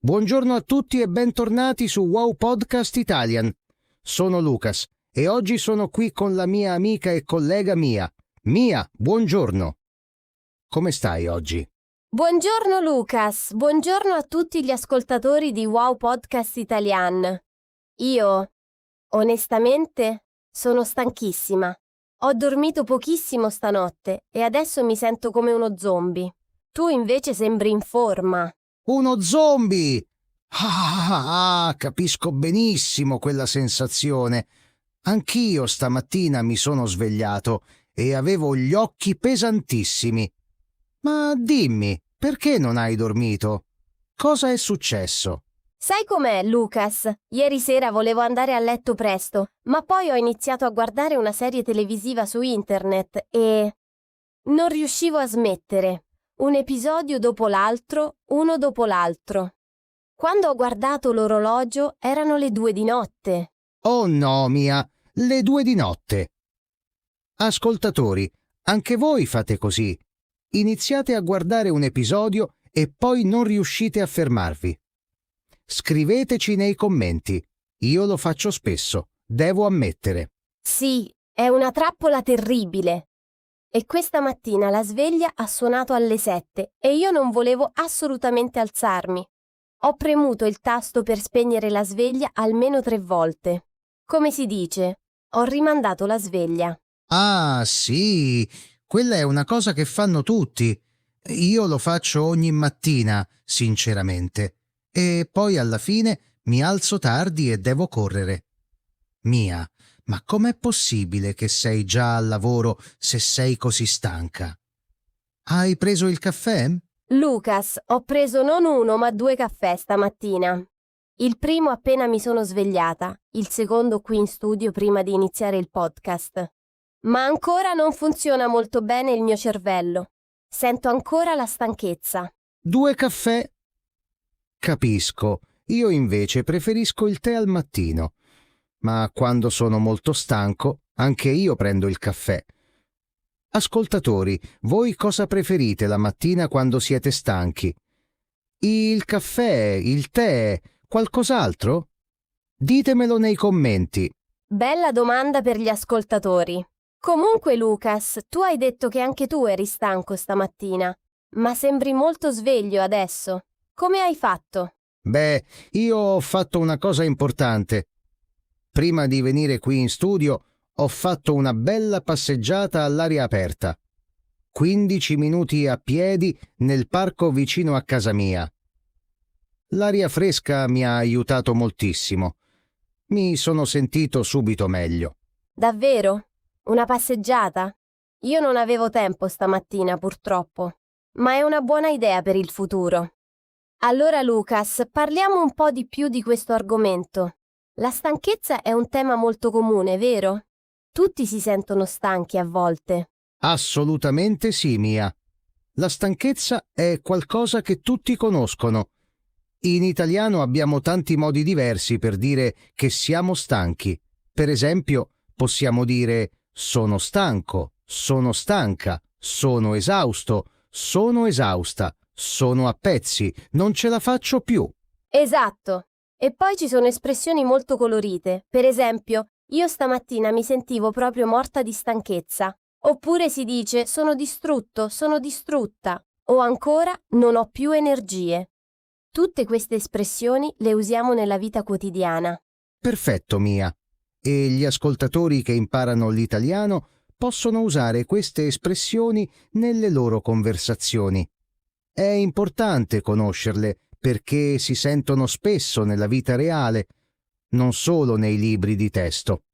Buongiorno a tutti e bentornati su Wow Podcast Italian. Sono Lucas e oggi sono qui con la mia amica e collega Mia. Mia, buongiorno. Come stai oggi? Buongiorno Lucas, buongiorno a tutti gli ascoltatori di Wow Podcast Italian. Io, onestamente, sono stanchissima. Ho dormito pochissimo stanotte e adesso mi sento come uno zombie. Tu invece sembri in forma. Uno zombie! Capisco benissimo quella sensazione. Anch'io stamattina mi sono svegliato e avevo gli occhi pesantissimi. Ma dimmi, perché non hai dormito? Cosa è successo? Sai com'è, Lucas? Ieri sera volevo andare a letto presto, ma poi ho iniziato a guardare una serie televisiva su internet e non riuscivo a smettere. Un episodio dopo l'altro, uno dopo l'altro. Quando ho guardato l'orologio erano le 2 di notte. Oh no, Mia, le 2 di notte. Ascoltatori, anche voi fate così. Iniziate a guardare un episodio e poi non riuscite a fermarvi. Scriveteci nei commenti. Io lo faccio spesso, devo ammettere. Sì, è una trappola terribile. E questa mattina la sveglia ha suonato alle 7 e io non volevo assolutamente alzarmi. Ho premuto il tasto per spegnere la sveglia almeno 3 volte. Come si dice, ho rimandato la sveglia. Ah, sì, quella è una cosa che fanno tutti. Io lo faccio ogni mattina, sinceramente. E poi alla fine mi alzo tardi e devo correre. Mia, ma com'è possibile che sei già al lavoro se sei così stanca? Hai preso il caffè? Lucas, ho preso non 1 ma 2 caffè stamattina. Il primo appena mi sono svegliata, il secondo qui in studio prima di iniziare il podcast. Ma ancora non funziona molto bene il mio cervello. Sento ancora la stanchezza. 2 caffè? Capisco, io invece preferisco il tè al mattino. Ma quando sono molto stanco, anche io prendo il caffè. Ascoltatori, voi cosa preferite la mattina quando siete stanchi? Il caffè, il tè, qualcos'altro? Ditemelo nei commenti. Bella domanda per gli ascoltatori. Comunque, Lucas, tu hai detto che anche tu eri stanco stamattina, ma sembri molto sveglio adesso. Come hai fatto? Beh, io ho fatto una cosa importante. Prima di venire qui in studio ho fatto una bella passeggiata all'aria aperta. 15 minuti a piedi nel parco vicino a casa mia. L'aria fresca mi ha aiutato moltissimo. Mi sono sentito subito meglio. Davvero? Una passeggiata? Io non avevo tempo stamattina, purtroppo, ma è una buona idea per il futuro. Allora, Lucas, parliamo un po' di più di questo argomento. La stanchezza è un tema molto comune, vero? Tutti si sentono stanchi a volte. Assolutamente sì, Mia. La stanchezza è qualcosa che tutti conoscono. In italiano abbiamo tanti modi diversi per dire che siamo stanchi. Per esempio, possiamo dire sono stanco, sono stanca, sono esausto, sono esausta, sono a pezzi, non ce la faccio più. Esatto. E poi ci sono espressioni molto colorite. Per esempio, io stamattina mi sentivo proprio morta di stanchezza. Oppure si dice sono distrutto, sono distrutta. O ancora non ho più energie. Tutte queste espressioni le usiamo nella vita quotidiana. Perfetto, Mia. E gli ascoltatori che imparano l'italiano possono usare queste espressioni nelle loro conversazioni. È importante conoscerle perché si sentono spesso nella vita reale, non solo nei libri di testo.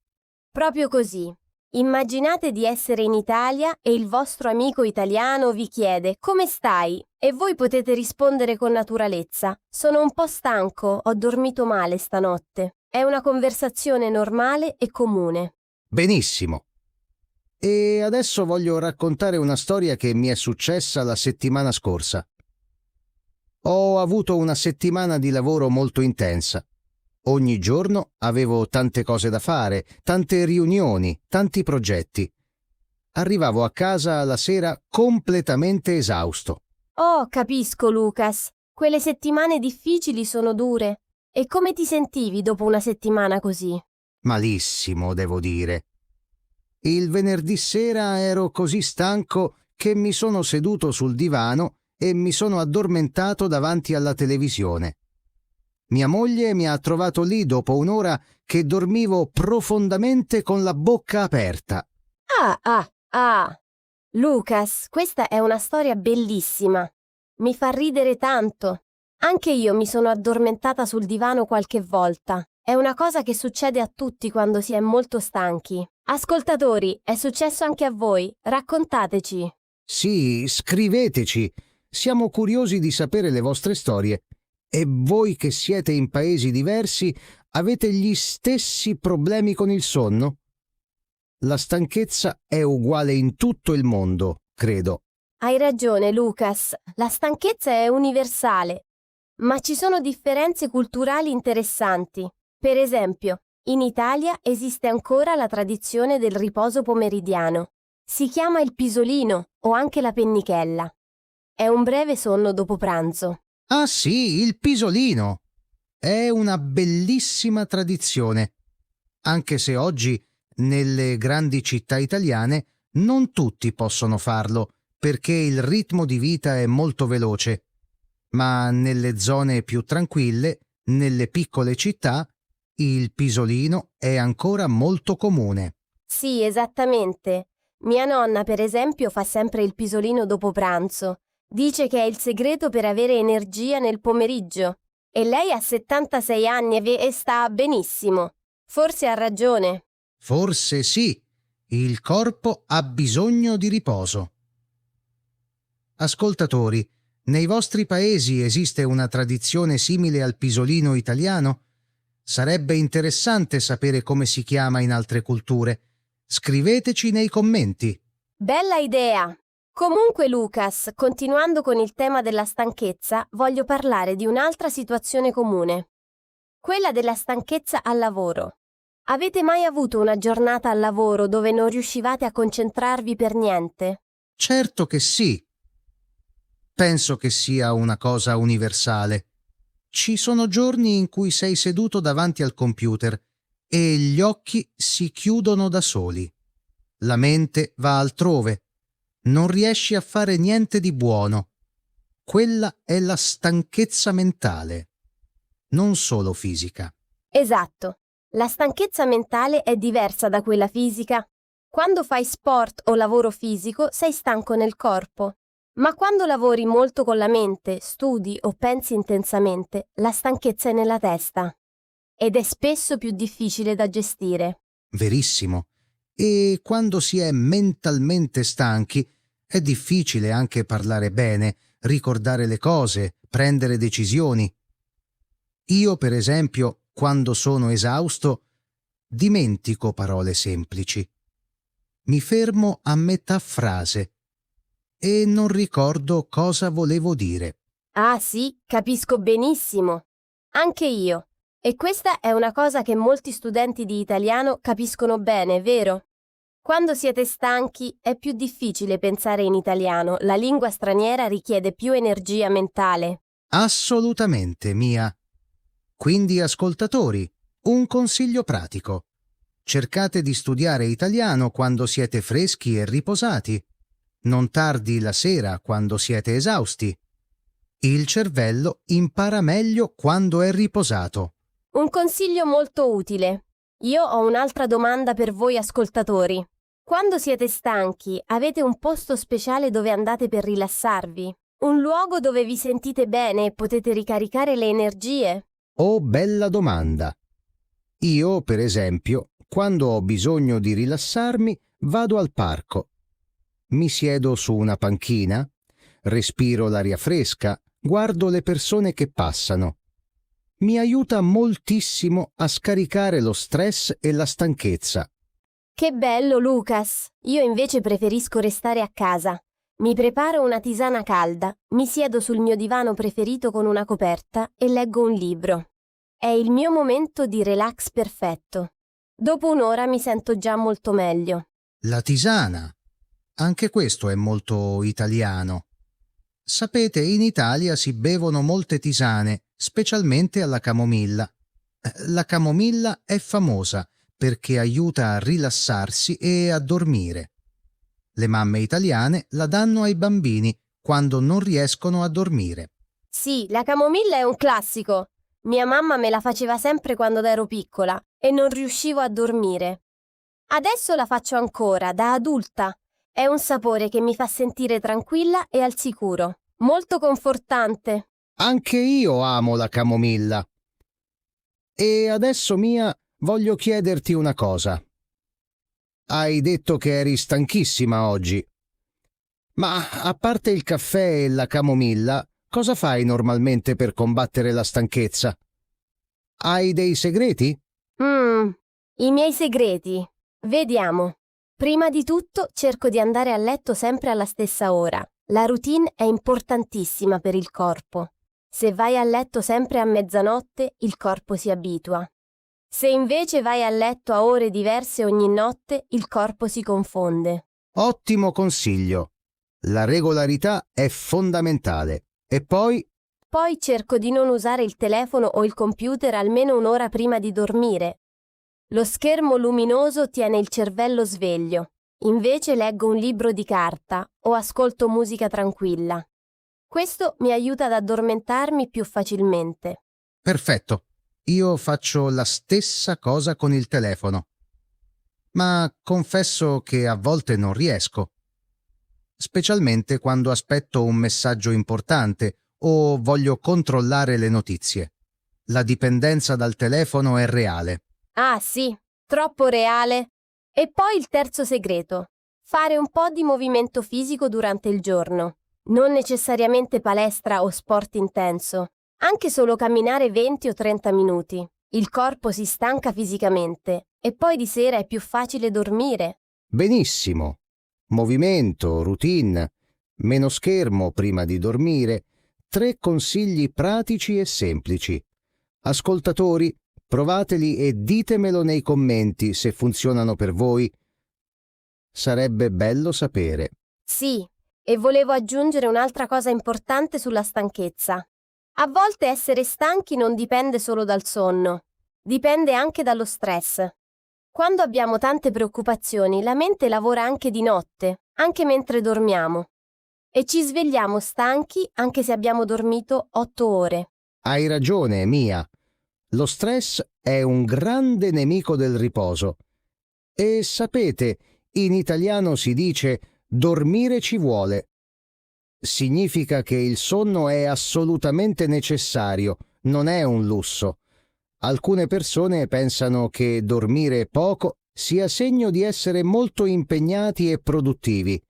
Proprio così. Immaginate di essere in Italia e il vostro amico italiano vi chiede «Come stai?» e voi potete rispondere con naturalezza «Sono un po' stanco, ho dormito male stanotte». È una conversazione normale e comune. Benissimo. E adesso voglio raccontare una storia che mi è successa la settimana scorsa. Ho avuto una settimana di lavoro molto intensa. Ogni giorno avevo tante cose da fare, tante riunioni, tanti progetti. Arrivavo a casa la sera completamente esausto. Oh, capisco, Lucas. Quelle settimane difficili sono dure. E come ti sentivi dopo una settimana così? Malissimo, devo dire. Il venerdì sera ero così stanco che mi sono seduto sul divano e mi sono addormentato davanti alla televisione. Mia moglie mi ha trovato lì dopo un'ora che dormivo profondamente con la bocca aperta. Ah! Lucas, questa è una storia bellissima. Mi fa ridere tanto. Anche io mi sono addormentata sul divano qualche volta. È una cosa che succede a tutti quando si è molto stanchi. Ascoltatori, è successo anche a voi? Raccontateci. Sì, scriveteci. Siamo curiosi di sapere le vostre storie. E voi che siete in paesi diversi, avete gli stessi problemi con il sonno? La stanchezza è uguale in tutto il mondo, credo. Hai ragione, Lucas. La stanchezza è universale. Ma ci sono differenze culturali interessanti. Per esempio, in Italia esiste ancora la tradizione del riposo pomeridiano. Si chiama il pisolino o anche la pennichella. È un breve sonno dopo pranzo. Ah sì, il pisolino! È una bellissima tradizione, anche se oggi nelle grandi città italiane non tutti possono farlo perché il ritmo di vita è molto veloce, ma nelle zone più tranquille, nelle piccole città, il pisolino è ancora molto comune. Sì, esattamente. Mia nonna, per esempio, fa sempre il pisolino dopo pranzo. Dice che è il segreto per avere energia nel pomeriggio. E lei ha 76 anni e sta benissimo. Forse ha ragione. Forse sì, il corpo ha bisogno di riposo. Ascoltatori, nei vostri paesi esiste una tradizione simile al pisolino italiano? Sarebbe interessante sapere come si chiama in altre culture. Scriveteci nei commenti. Bella idea! Comunque, Lucas, continuando con il tema della stanchezza, voglio parlare di un'altra situazione comune. Quella della stanchezza al lavoro. Avete mai avuto una giornata al lavoro dove non riuscivate a concentrarvi per niente? Certo che sì. Penso che sia una cosa universale. Ci sono giorni in cui sei seduto davanti al computer e gli occhi si chiudono da soli. La mente va altrove. Non riesci a fare niente di buono. Quella è la stanchezza mentale, non solo fisica. Esatto. La stanchezza mentale è diversa da quella fisica. Quando fai sport o lavoro fisico sei stanco nel corpo. Ma quando lavori molto con la mente, studi o pensi intensamente, la stanchezza è nella testa. Ed è spesso più difficile da gestire. Verissimo. E quando si è mentalmente stanchi, è difficile anche parlare bene, ricordare le cose, prendere decisioni. Io, per esempio, quando sono esausto, dimentico parole semplici. Mi fermo a metà frase e non ricordo cosa volevo dire. Ah sì, capisco benissimo. Anche io. E questa è una cosa che molti studenti di italiano capiscono bene, vero? Quando siete stanchi è più difficile pensare in italiano, la lingua straniera richiede più energia mentale. Assolutamente, Mia. Quindi, ascoltatori, un consiglio pratico. Cercate di studiare italiano quando siete freschi e riposati. Non tardi la sera quando siete esausti. Il cervello impara meglio quando è riposato. Un consiglio molto utile. Io ho un'altra domanda per voi ascoltatori. Quando siete stanchi, avete un posto speciale dove andate per rilassarvi? Un luogo dove vi sentite bene e potete ricaricare le energie? Oh, bella domanda! Io, per esempio, quando ho bisogno di rilassarmi, vado al parco. Mi siedo su una panchina, respiro l'aria fresca, guardo le persone che passano. Mi aiuta moltissimo a scaricare lo stress e la stanchezza. Che bello, Lucas! Io invece preferisco restare a casa. Mi preparo una tisana calda, mi siedo sul mio divano preferito con una coperta e leggo un libro. È il mio momento di relax perfetto. Dopo un'ora mi sento già molto meglio. La tisana. Anche questo è molto italiano. Sapete, in Italia si bevono molte tisane, specialmente alla camomilla. La camomilla è famosa perché aiuta a rilassarsi e a dormire. Le mamme italiane la danno ai bambini quando non riescono a dormire. Sì, la camomilla è un classico. Mia mamma me la faceva sempre quando ero piccola e non riuscivo a dormire. Adesso la faccio ancora, da adulta. È un sapore che mi fa sentire tranquilla e al sicuro. Molto confortante. Anche io amo la camomilla. E adesso, Mia, voglio chiederti una cosa. Hai detto che eri stanchissima oggi. Ma a parte il caffè e la camomilla, cosa fai normalmente per combattere la stanchezza? Hai dei segreti? I miei segreti. Vediamo. Prima di tutto cerco di andare a letto sempre alla stessa ora. La routine è importantissima per il corpo. Se vai a letto sempre a mezzanotte, il corpo si abitua. Se invece vai a letto a ore diverse ogni notte, il corpo si confonde. Ottimo consiglio. La regolarità è fondamentale. E poi, Poi cerco di non usare il telefono o il computer almeno un'ora prima di dormire. Lo schermo luminoso tiene il cervello sveglio. Invece leggo un libro di carta o ascolto musica tranquilla. Questo mi aiuta ad addormentarmi più facilmente. perfetto. Io faccio la stessa cosa con il telefono. Ma confesso che a volte non riesco. Specialmente quando aspetto un messaggio importante o voglio controllare le notizie. La dipendenza dal telefono è reale. Ah sì, troppo reale. E poi il terzo segreto. Fare un po' di movimento fisico durante il giorno. Non necessariamente palestra o sport intenso. Anche solo camminare 20 o 30 minuti. Il corpo si stanca fisicamente e poi di sera è più facile dormire. Benissimo. Movimento, routine, meno schermo prima di dormire. 3 consigli pratici e semplici. Ascoltatori, provateli e ditemelo nei commenti se funzionano per voi. Sarebbe bello sapere. Sì, e volevo aggiungere un'altra cosa importante sulla stanchezza. A volte essere stanchi non dipende solo dal sonno, dipende anche dallo stress. Quando abbiamo tante preoccupazioni, la mente lavora anche di notte, anche mentre dormiamo. E ci svegliamo stanchi anche se abbiamo dormito 8 ore. Hai ragione, Mia. Lo stress è un grande nemico del riposo. E sapete, in italiano si dice dormire ci vuole. Significa che il sonno è assolutamente necessario, non è un lusso. Alcune persone pensano che dormire poco sia segno di essere molto impegnati e produttivi,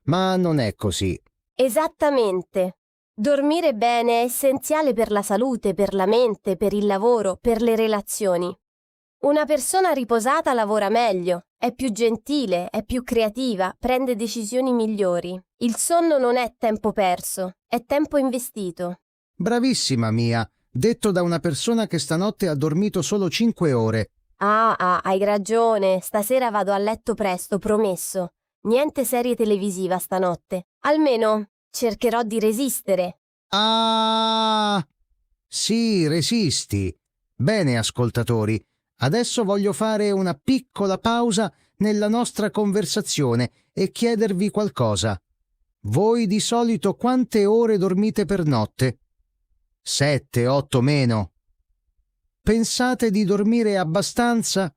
ma non è così. Esattamente. Dormire bene è essenziale per la salute, per la mente, per il lavoro, per le relazioni. Una persona riposata lavora meglio, è più gentile, è più creativa, prende decisioni migliori. Il sonno non è tempo perso, è tempo investito. Bravissima, Mia, detto da una persona che stanotte ha dormito solo 5 ore. Hai ragione, stasera vado a letto presto, promesso. Niente serie televisiva stanotte. Almeno cercherò di resistere. Ah! Sì, resisti. Bene, ascoltatori. Adesso voglio fare una piccola pausa nella nostra conversazione e chiedervi qualcosa. Voi di solito quante ore dormite per notte? 7, 8 meno. Pensate di dormire abbastanza?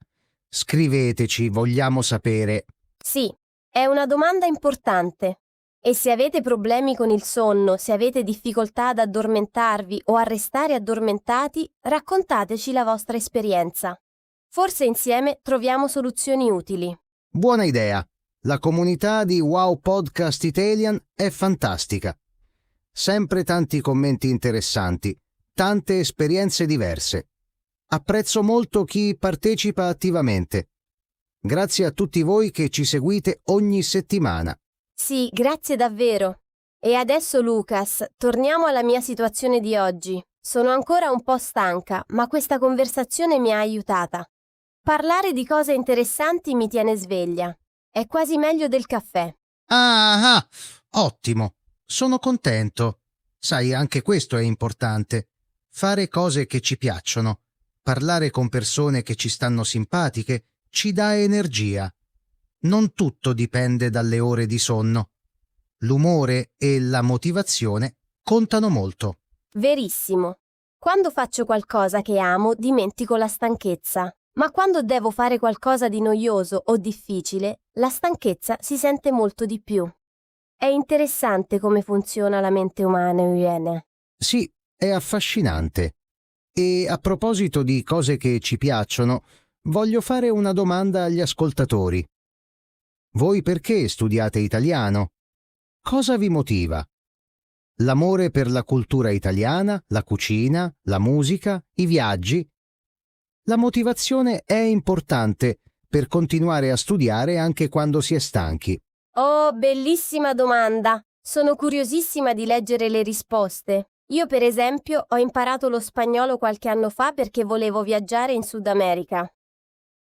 Scriveteci, vogliamo sapere. Sì, è una domanda importante. E se avete problemi con il sonno, se avete difficoltà ad addormentarvi o a restare addormentati, raccontateci la vostra esperienza. Forse insieme troviamo soluzioni utili. Buona idea. La comunità di Wow Podcast Italian è fantastica. Sempre tanti commenti interessanti, tante esperienze diverse. Apprezzo molto chi partecipa attivamente. Grazie a tutti voi che ci seguite ogni settimana. Sì, grazie davvero. E adesso, Lucas, torniamo alla mia situazione di oggi. Sono ancora un po' stanca, ma questa conversazione mi ha aiutata. Parlare di cose interessanti mi tiene sveglia. È quasi meglio del caffè. Ah, ottimo. Sono contento. Sai, anche questo è importante. Fare cose che ci piacciono, parlare con persone che ci stanno simpatiche, ci dà energia. Non tutto dipende dalle ore di sonno. L'umore e la motivazione contano molto. Verissimo. Quando faccio qualcosa che amo, dimentico la stanchezza. Ma quando devo fare qualcosa di noioso o difficile, la stanchezza si sente molto di più. È interessante come funziona la mente umana, Eugene. Sì, è affascinante. E a proposito di cose che ci piacciono, voglio fare una domanda agli ascoltatori. Voi perché studiate italiano? Cosa vi motiva? L'amore per la cultura italiana, la cucina, la musica, i viaggi? La motivazione è importante per continuare a studiare anche quando si è stanchi. Oh, bellissima domanda! Sono curiosissima di leggere le risposte. Io, per esempio, ho imparato lo spagnolo qualche anno fa perché volevo viaggiare in Sud America.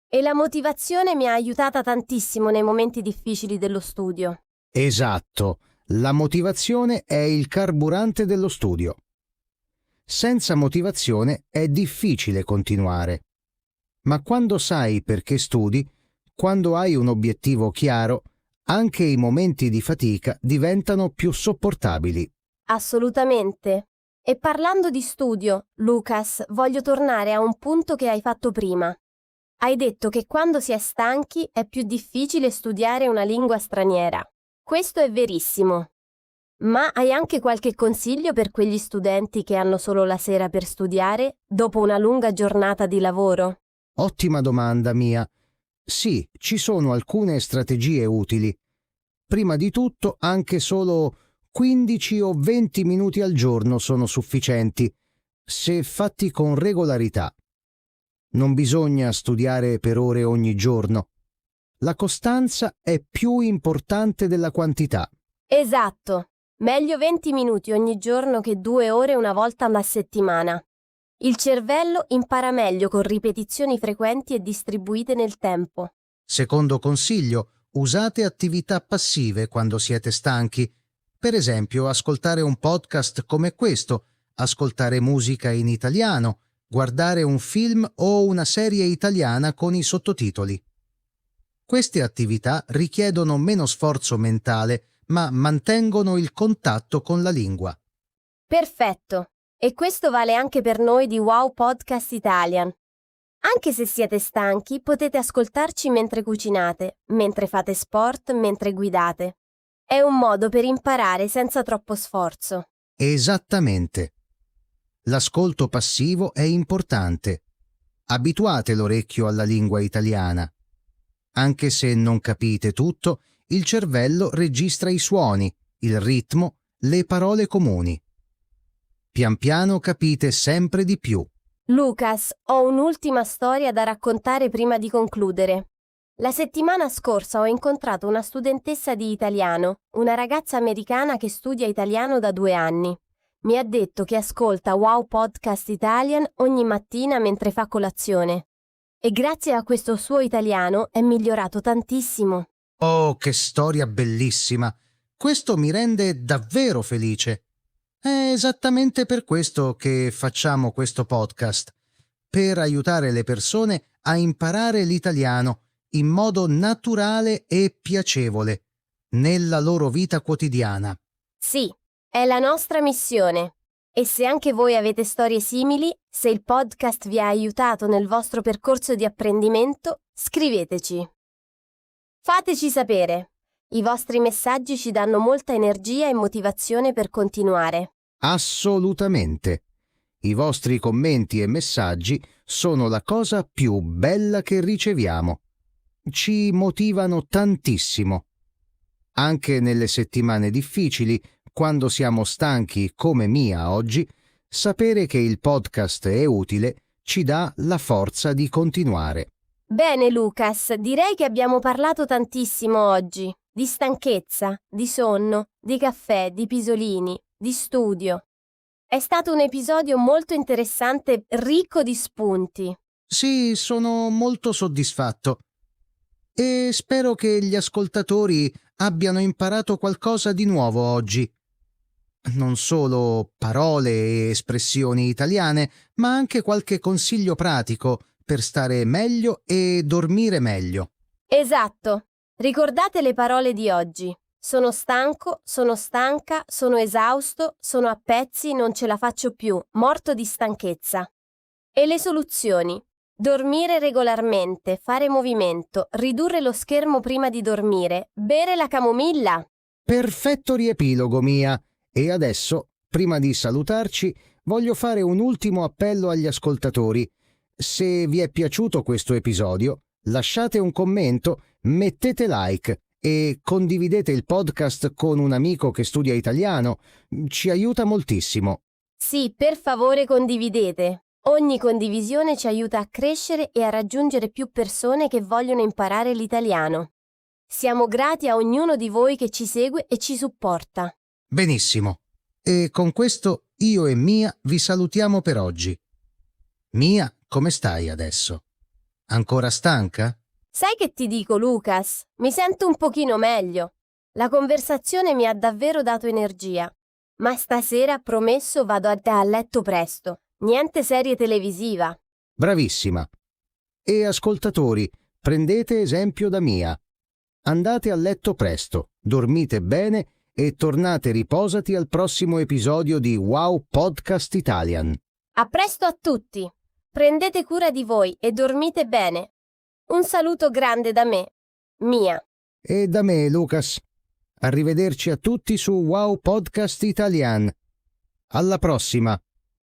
E la motivazione mi ha aiutata tantissimo nei momenti difficili dello studio. Esatto, la motivazione è il carburante dello studio. Senza motivazione è difficile continuare. Ma quando sai perché studi, quando hai un obiettivo chiaro, anche i momenti di fatica diventano più sopportabili. Assolutamente. E parlando di studio, Lucas, voglio tornare a un punto che hai fatto prima. Hai detto che quando si è stanchi è più difficile studiare una lingua straniera. Questo è verissimo. Ma hai anche qualche consiglio per quegli studenti che hanno solo la sera per studiare, dopo una lunga giornata di lavoro? Ottima domanda, Mia. Sì, ci sono alcune strategie utili. Prima di tutto, anche solo 15 o 20 minuti al giorno sono sufficienti, se fatti con regolarità. Non bisogna studiare per ore ogni giorno. La costanza è più importante della quantità. Esatto. Meglio 20 minuti ogni giorno che 2 ore una volta alla settimana. Il cervello impara meglio con ripetizioni frequenti e distribuite nel tempo. Secondo consiglio, usate attività passive quando siete stanchi. Per esempio, ascoltare un podcast come questo, ascoltare musica in italiano, guardare un film o una serie italiana con i sottotitoli. Queste attività richiedono meno sforzo mentale, ma mantengono il contatto con la lingua. Perfetto. E questo vale anche per noi di Wow Podcast Italian. Anche se siete stanchi, potete ascoltarci mentre cucinate, mentre fate sport, mentre guidate. È un modo per imparare senza troppo sforzo. Esattamente. L'ascolto passivo è importante. Abituate l'orecchio alla lingua italiana. Anche se non capite tutto, il cervello registra i suoni, il ritmo, le parole comuni. Pian piano capite sempre di più. Lucas, ho un'ultima storia da raccontare prima di concludere. La settimana scorsa ho incontrato una studentessa di italiano, una ragazza americana che studia italiano da 2 anni. Mi ha detto che ascolta Wow Podcast Italian ogni mattina mentre fa colazione. E grazie a questo suo italiano è migliorato tantissimo. Oh, che storia bellissima! Questo mi rende davvero felice. È esattamente per questo che facciamo questo podcast, per aiutare le persone a imparare l'italiano in modo naturale e piacevole, nella loro vita quotidiana. Sì, è la nostra missione. E se anche voi avete storie simili, se il podcast vi ha aiutato nel vostro percorso di apprendimento, scriveteci. Fateci sapere. I vostri messaggi ci danno molta energia e motivazione per continuare. Assolutamente. I vostri commenti e messaggi sono la cosa più bella che riceviamo. Ci motivano tantissimo. Anche nelle settimane difficili, quando siamo stanchi come Mia oggi, sapere che il podcast è utile ci dà la forza di continuare. Bene, Lucas, direi che abbiamo parlato tantissimo oggi. Di stanchezza, di sonno, di caffè, di pisolini, di studio. È stato un episodio molto interessante, ricco di spunti. Sì, sono molto soddisfatto. E spero che gli ascoltatori abbiano imparato qualcosa di nuovo oggi. non solo parole e espressioni italiane, ma anche qualche consiglio pratico per stare meglio e dormire meglio. Esatto. Ricordate le parole di oggi. Sono stanco, sono stanca, sono esausto, sono a pezzi, non ce la faccio più, morto di stanchezza. E le soluzioni? Dormire regolarmente, fare movimento, ridurre lo schermo prima di dormire, bere la camomilla. Perfetto riepilogo, Mia. E adesso, prima di salutarci, voglio fare un ultimo appello agli ascoltatori. Se vi è piaciuto questo episodio, lasciate un commento, mettete like e condividete il podcast con un amico che studia italiano. Ci aiuta moltissimo. Sì, per favore condividete. Ogni condivisione ci aiuta a crescere e a raggiungere più persone che vogliono imparare l'italiano. Siamo grati a ognuno di voi che ci segue e ci supporta. Benissimo. E con questo io e Mia vi salutiamo per oggi. Mia, come stai adesso? Ancora stanca? Sai che ti dico, Lucas? Mi sento un pochino meglio. La conversazione mi ha davvero dato energia. Ma stasera, promesso, vado a letto presto. Niente serie televisiva. Bravissima. E ascoltatori, prendete esempio da Mia. Andate a letto presto, dormite bene e tornate riposati al prossimo episodio di Wow Podcast Italian. A presto a tutti. Prendete cura di voi e dormite bene. Un saluto grande da me, Mia. E da me, Lucas. Arrivederci a tutti su Wow Podcast Italian. Alla prossima!